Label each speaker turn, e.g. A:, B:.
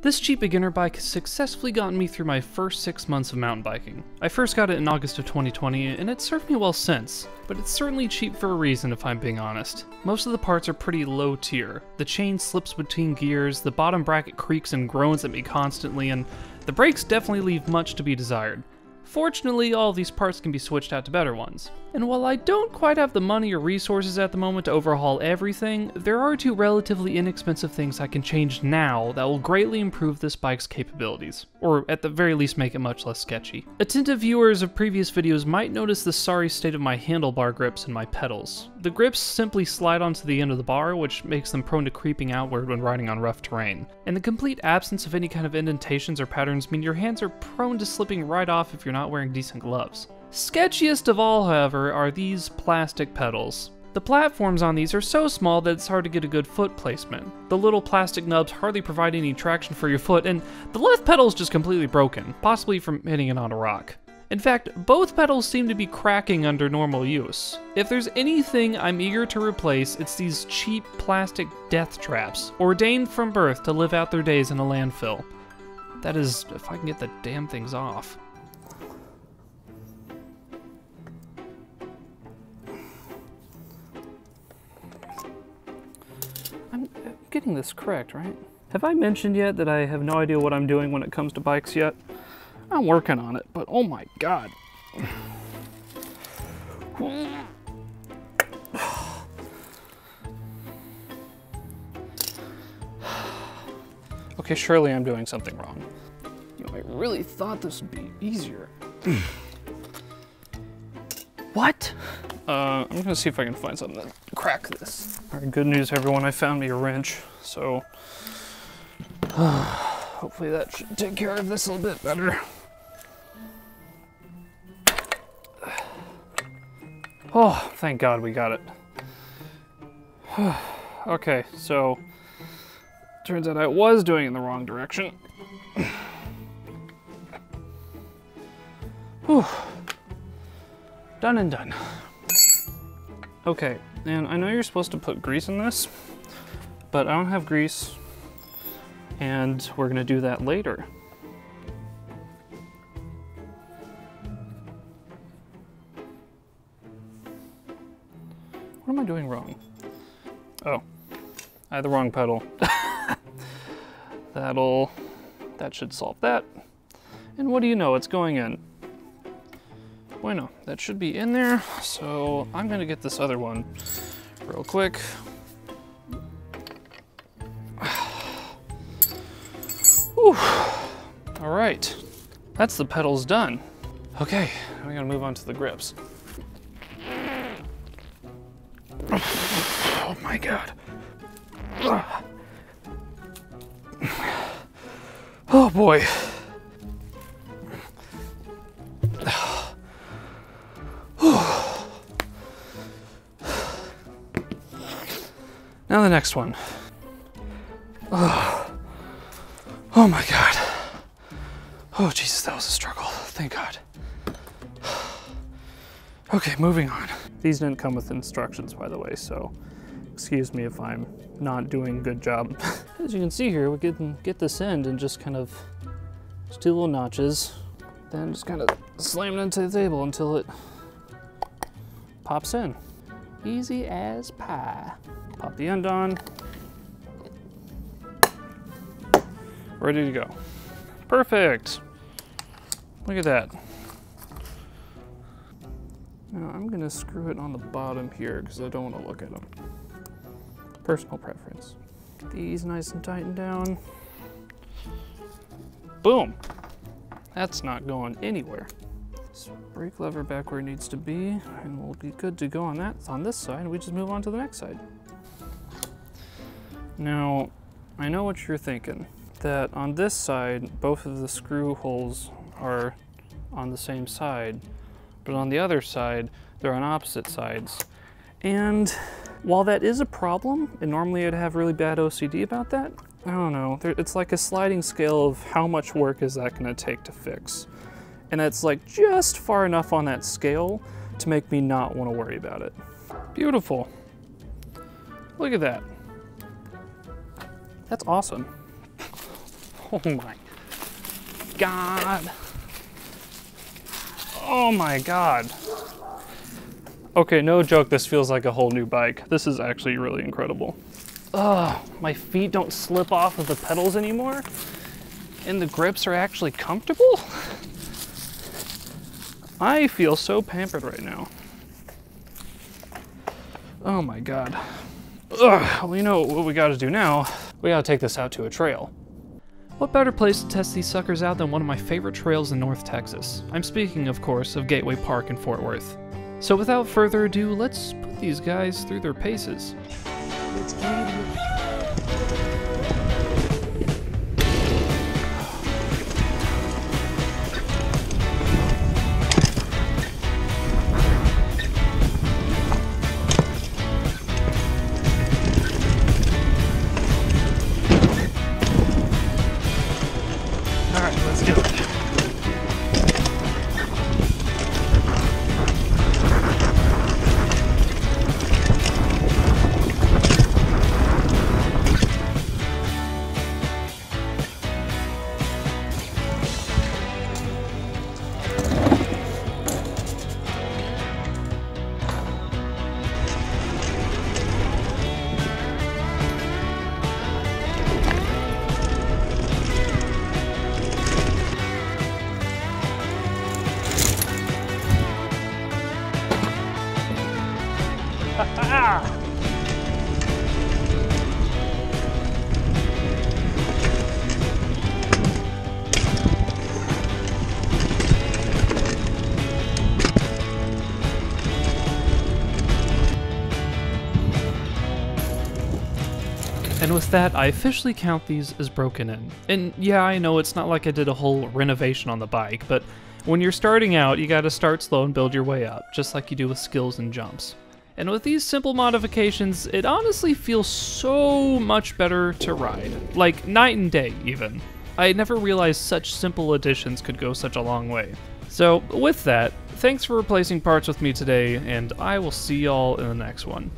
A: This cheap beginner bike has successfully gotten me through my first 6 months of mountain biking. I first got it in August of 2020, and it's served me well since, but it's certainly cheap for a reason if I'm being honest. Most of the parts are pretty low tier. The chain slips between gears, the bottom bracket creaks and groans at me constantly, and the brakes definitely leave much to be desired. Fortunately, all of these parts can be switched out to better ones. And while I don't quite have the money or resources at the moment to overhaul everything, there are two relatively inexpensive things I can change now that will greatly improve this bike's capabilities, or at the very least make it much less sketchy. Attentive viewers of previous videos might notice the sorry state of my handlebar grips and my pedals. The grips simply slide onto the end of the bar, which makes them prone to creeping outward when riding on rough terrain. And the complete absence of any kind of indentations or patterns mean your hands are prone to slipping right off if you're not wearing decent gloves. Sketchiest of all, however, are these plastic pedals. The platforms on these are so small that it's hard to get a good foot placement. The little plastic nubs hardly provide any traction for your foot, and the left pedal is just completely broken, possibly from hitting it on a rock. In fact, both pedals seem to be cracking under normal use. If there's anything I'm eager to replace, it's these cheap plastic death traps, ordained from birth to live out their days in a landfill. That is, if I can get the damn things off. I'm getting this correct, right? Have I mentioned yet that I have no idea what I'm doing when it comes to bikes yet? I'm working on it, but oh my god. Okay, surely I'm doing something wrong. You know, I really thought this would be easier. What? I'm gonna see if I can find something to crack this. All right, good news everyone, I found me a wrench, so hopefully that should take care of this a little bit better. Oh, thank God we got it. Okay, so turns out I was doing it in the wrong direction. Whew. Done and done. Okay, and I know you're supposed to put grease in this, but I don't have grease, and we're gonna do that later. What am I doing wrong? Oh, I had the wrong pedal. That should solve that. And what do you know, it's going in. Bueno, that should be in there, so I'm gonna get this other one real quick. Whew. All right, that's the pedals done. Okay, we gotta move on to the grips. Oh my God. Oh boy. Now the next one. Oh my God. Oh Jesus, that was a struggle. Thank God. Okay, moving on. These didn't come with instructions, by the way, so excuse me if I'm not doing a good job. As you can see here, we can get this end and just kind of just two little notches, then just kind of slam it into the table until it pops in. Easy as pie. Pop the end on. Ready to go. Perfect. Look at that. Now I'm gonna screw it on the bottom here because I don't want to look at them. Personal preference. Get these nice and tightened down. Boom. That's not going anywhere. So brake lever back where it needs to be, and we'll be good to go on that. On this side, we just move on to the next side. Now, I know what you're thinking, that on this side, both of the screw holes are on the same side, but on the other side, they're on opposite sides. And while that is a problem, and normally I'd have really bad OCD about that, I don't know, it's like a sliding scale of how much work is that gonna take to fix. And it's like just far enough on that scale to make me not want to worry about it. Beautiful. Look at that. That's awesome. Oh my god. Oh my god. Okay, no joke, this feels like a whole new bike. This is actually really incredible. Ugh, my feet don't slip off of the pedals anymore, and the grips are actually comfortable. I feel so pampered right now. Oh my god. Ugh, well, you know what we gotta do now? We gotta take this out to a trail. What better place to test these suckers out than one of my favorite trails in North Texas? I'm speaking, of course, of Gateway Park in Fort Worth. So without further ado, let's put these guys through their paces. Let's get it. And with that, I officially count these as broken in. And yeah, I know it's not like I did a whole renovation on the bike, but when you're starting out, you gotta start slow and build your way up, just like you do with skills and jumps. And with these simple modifications, it honestly feels so much better to ride. Like, night and day, even. I never realized such simple additions could go such a long way. So, with that, thanks for replacing parts with me today, and I will see y'all in the next one.